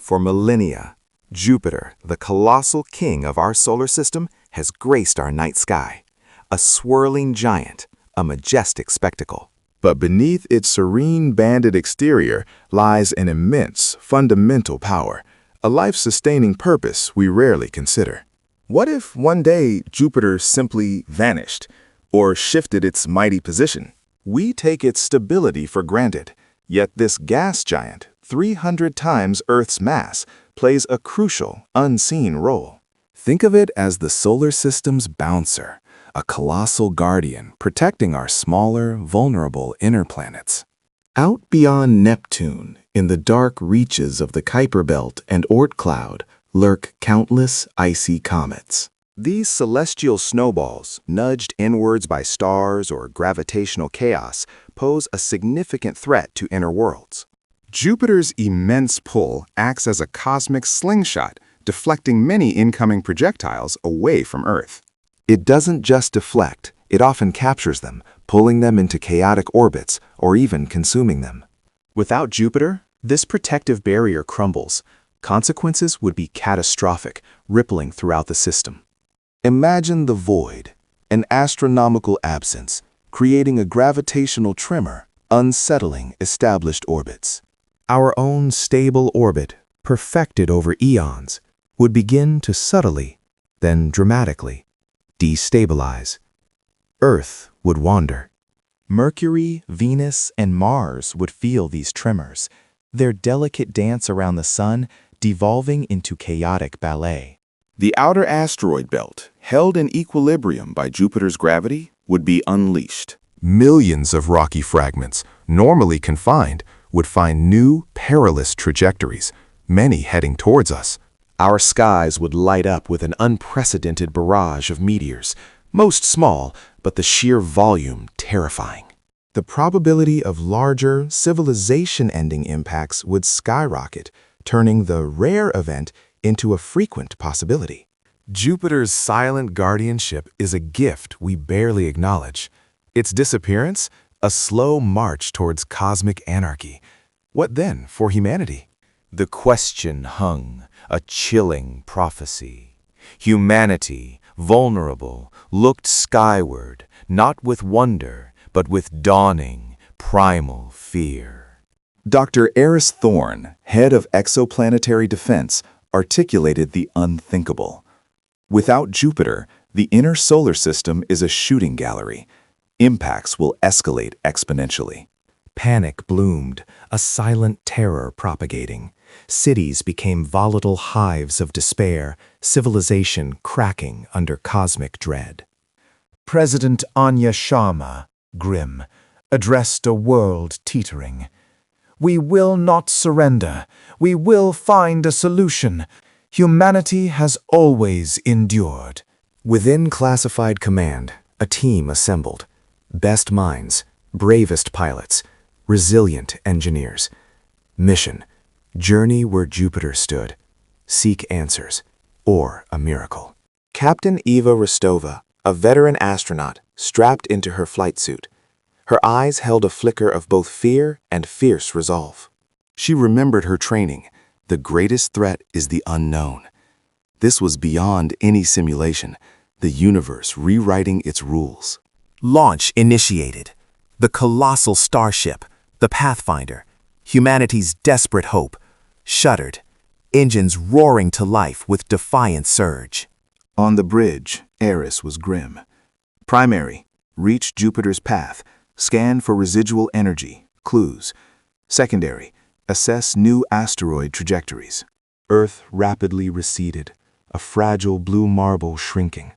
For millennia, Jupiter, the colossal king of our solar system, has graced our night sky. A swirling giant, a majestic spectacle. But beneath its serene banded exterior lies an immense, fundamental power, a life-sustaining purpose we rarely consider. What if one day Jupiter simply vanished, or shifted its mighty position? We take its stability for granted, yet this gas giant, 300 times Earth's mass, plays a crucial, unseen role. Think of it as the solar system's bouncer, a colossal guardian protecting our smaller, vulnerable inner planets. Out beyond Neptune, in the dark reaches of the Kuiper Belt and Oort cloud, lurk countless icy comets. These celestial snowballs, nudged inwards by stars or gravitational chaos, pose a significant threat to inner worlds. Jupiter's immense pull acts as a cosmic slingshot, deflecting many incoming projectiles away from Earth. It doesn't just deflect, it often captures them, pulling them into chaotic orbits or even consuming them. Without Jupiter, this protective barrier crumbles. Consequences would be catastrophic, rippling throughout the system. Imagine the void, an astronomical absence, creating a gravitational tremor, unsettling established orbits. Our own stable orbit, perfected over eons, would begin to subtly, then dramatically, destabilize. Earth would wander. Mercury, Venus, and Mars would feel these tremors, their delicate dance around the sun devolving into chaotic ballet. The outer asteroid belt, held in equilibrium by Jupiter's gravity, would be unleashed. Millions of rocky fragments, normally confined, would find new, perilous trajectories, many heading towards us. Our skies would light up with an unprecedented barrage of meteors, most small, but the sheer volume terrifying. The probability of larger, civilization-ending impacts would skyrocket, turning the rare event into a frequent possibility. Jupiter's silent guardianship is a gift we barely acknowledge. Its disappearance, a slow march towards cosmic anarchy. What then for humanity? The question hung, a chilling prophecy. Humanity, vulnerable, looked skyward, not with wonder, but with dawning, primal fear. Dr. Eris Thorne, head of Exoplanetary Defense, articulated the unthinkable. Without Jupiter, the inner solar system is a shooting gallery. Impacts will escalate exponentially. Panic bloomed, a silent terror propagating. Cities became volatile hives of despair, civilization cracking under cosmic dread. President Anya Sharma, grim, addressed a world teetering. "We will not surrender. We will find a solution. Humanity has always endured." Within classified command, a team assembled. Best minds, bravest pilots, resilient engineers. Mission: journey where Jupiter stood. Seek answers, or a miracle. Captain Eva Rostova, a veteran astronaut, strapped into her flight suit. Her eyes held a flicker of both fear and fierce resolve. She remembered her training. The greatest threat is the unknown. This was beyond any simulation, the universe rewriting its rules. Launch initiated. The colossal starship, the Pathfinder, humanity's desperate hope, shuddered, engines roaring to life with defiant surge. On the bridge, Eris was grim. Primary: reach Jupiter's path, scan for residual energy, clues. Secondary: assess new asteroid trajectories. Earth rapidly receded, a fragile blue marble shrinking.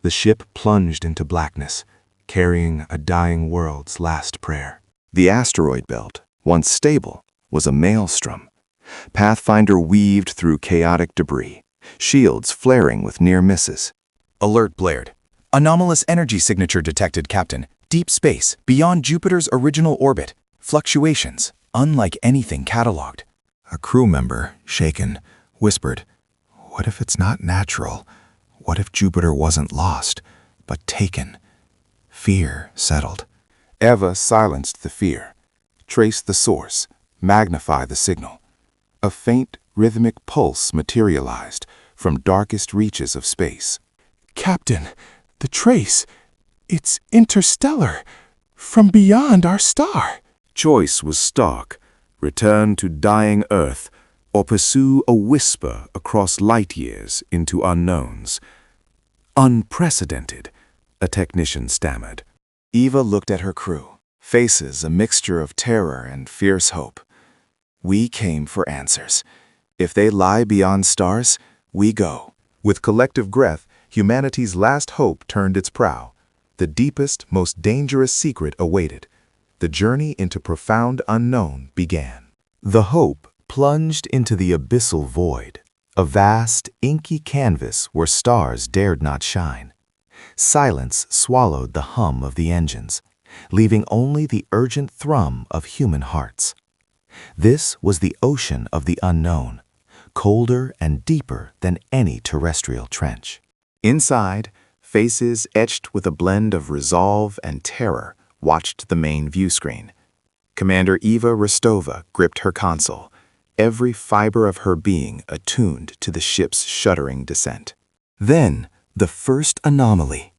The ship plunged into blackness, carrying a dying world's last prayer. The asteroid belt, once stable, was a maelstrom. Pathfinder weaved through chaotic debris, shields flaring with near misses. Alert blared. Anomalous energy signature detected, Captain. Deep space, beyond Jupiter's original orbit. Fluctuations, unlike anything cataloged. A crew member, shaken, whispered, "What if it's not natural? What if Jupiter wasn't lost, but taken?" Fear settled. Eva silenced the fear. Trace the source. Magnify the signal. A faint, rhythmic pulse materialized from darkest reaches of space. Captain, the trace, it's interstellar, from beyond our star. Choice was stark: return to dying Earth, or pursue a whisper across light years into unknowns. Unprecedented, a technician stammered. Eva looked at her crew, faces a mixture of terror and fierce hope. We came for answers. If they lie beyond stars, we go. With collective breath, humanity's last hope turned its prow. The deepest, most dangerous secret awaited. The journey into profound unknown began. The hope plunged into the abyssal void, a vast, inky canvas where stars dared not shine. Silence swallowed the hum of the engines, leaving only the urgent thrum of human hearts. This was the ocean of the unknown, colder and deeper than any terrestrial trench. Inside, faces etched with a blend of resolve and terror watched the main view screen. Commander Eva Rostova gripped her console, every fiber of her being attuned to the ship's shuddering descent. Then, the first anomaly.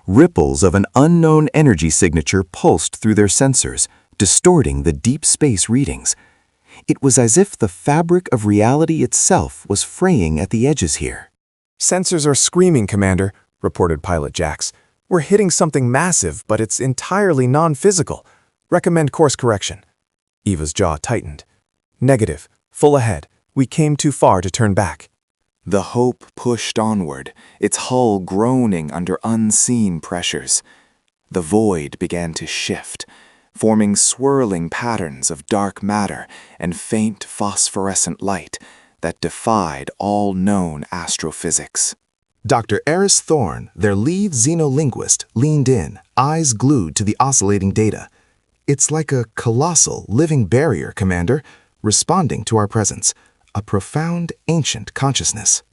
Ripples of an unknown energy signature pulsed through their sensors, distorting the deep space readings. It was as if the fabric of reality itself was fraying at the edges here. Sensors are screaming, Commander, reported Pilot Jax. We're hitting something massive, but it's entirely non-physical. Recommend course correction. Eva's jaw tightened. Negative. Full ahead. We came too far to turn back. The hope pushed onward, its hull groaning under unseen pressures. The void began to shift, forming swirling patterns of dark matter and faint phosphorescent light that defied all known astrophysics. Dr. Eris Thorne, their lead xenolinguist, leaned in, eyes glued to the oscillating data. It's like a colossal, living barrier, Commander, responding to our presence, a profound, ancient consciousness.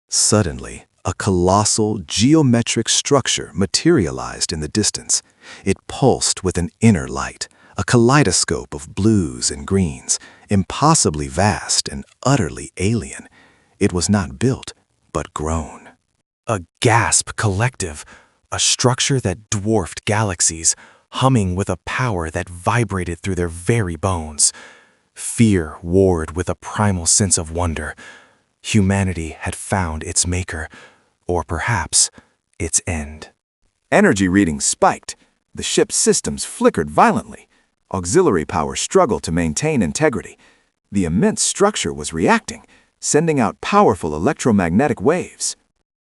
Suddenly, a colossal, geometric structure materialized in the distance. It pulsed with an inner light, a kaleidoscope of blues and greens, impossibly vast and utterly alien. It was not built, but grown. A gasp collective, a structure that dwarfed galaxies, humming with a power that vibrated through their very bones. Fear warred with a primal sense of wonder. Humanity had found its maker, or perhaps its end. Energy readings spiked. The ship's systems flickered violently. Auxiliary power struggled to maintain integrity. The immense structure was reacting, sending out powerful electromagnetic waves.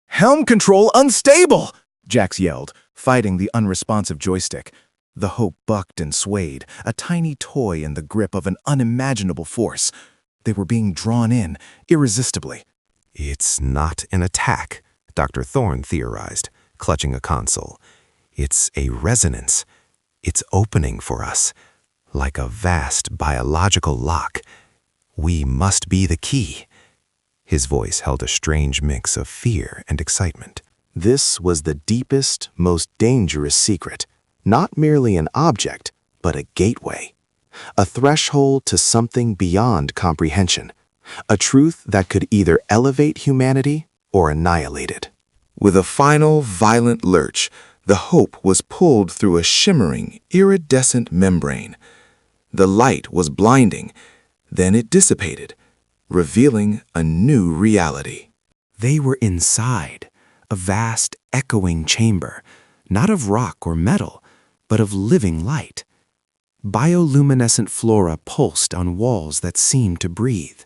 "Helm control unstable!" Jax yelled, fighting the unresponsive joystick. The Hope bucked and swayed, a tiny toy in the grip of an unimaginable force. They were being drawn in, irresistibly. It's not an attack, Dr. Thorne theorized, clutching a console. It's a resonance. It's opening for us, like a vast biological lock. We must be the key. His voice held a strange mix of fear and excitement. This was the deepest, most dangerous secret. Not merely an object, but a gateway. A threshold to something beyond comprehension. A truth that could either elevate humanity or annihilate it. With a final, violent lurch, the Hope was pulled through a shimmering, iridescent membrane. The light was blinding, then it dissipated, revealing a new reality. They were inside, a vast, echoing chamber, not of rock or metal, but of living light. Bioluminescent flora pulsed on walls that seemed to breathe,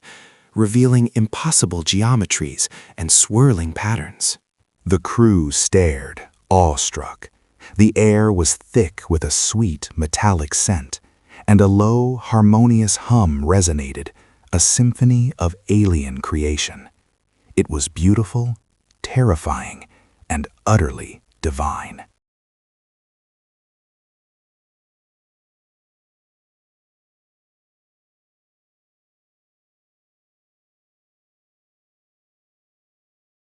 revealing impossible geometries and swirling patterns. The crew stared, awestruck. The air was thick with a sweet, metallic scent, and a low, harmonious hum resonated, a symphony of alien creation. It was beautiful, terrifying, and utterly divine.